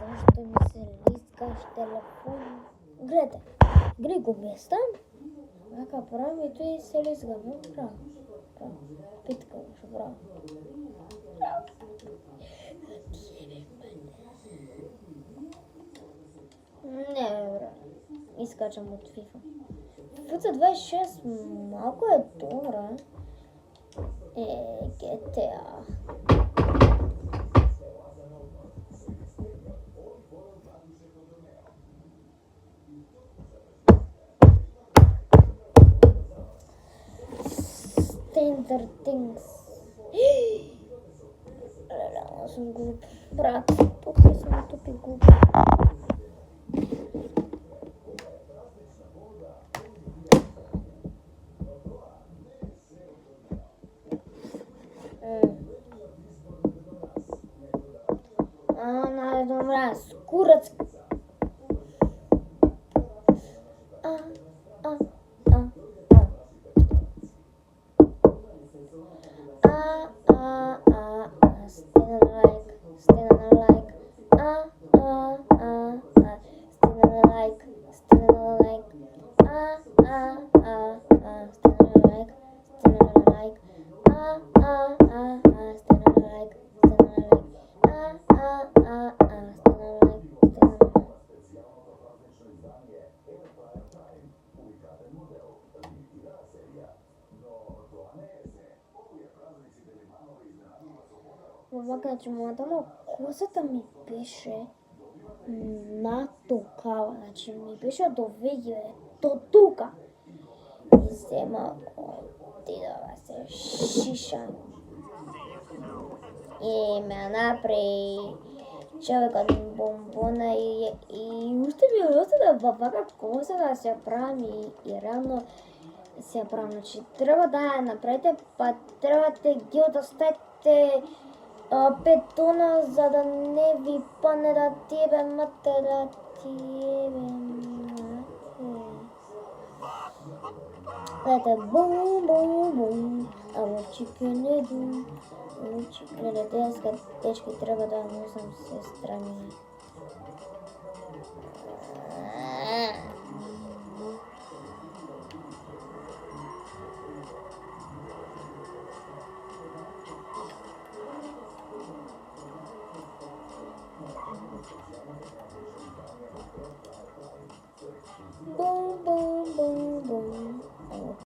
Зашто ми се лискаш телефон? Гледај, гри го местам. Вака прави и тој се лизга, браво. Питка беше, браво. Не, браво. Искачам од FIFA. FIFA 26 малко е добра. GTA. Stranger Things. Реално съм глуп. Брат, тук съм тупи глуп. Най-добра, скурац. Вака, че мадама косата ми беше натукава, значи ми беше довеѓе до тука. И сема отидова се шиша. И ме направи човекот бомбона и уште ми остана вака коса да се прави и рано се прави. Значи треба да ја направите, па требате ги оставите 5 тона, за да не ви падне да тебе мате, да тебе мате. Лете бум, бум, бум, ало чикенеду, чикенеду, дечки треба да носам сестра ми.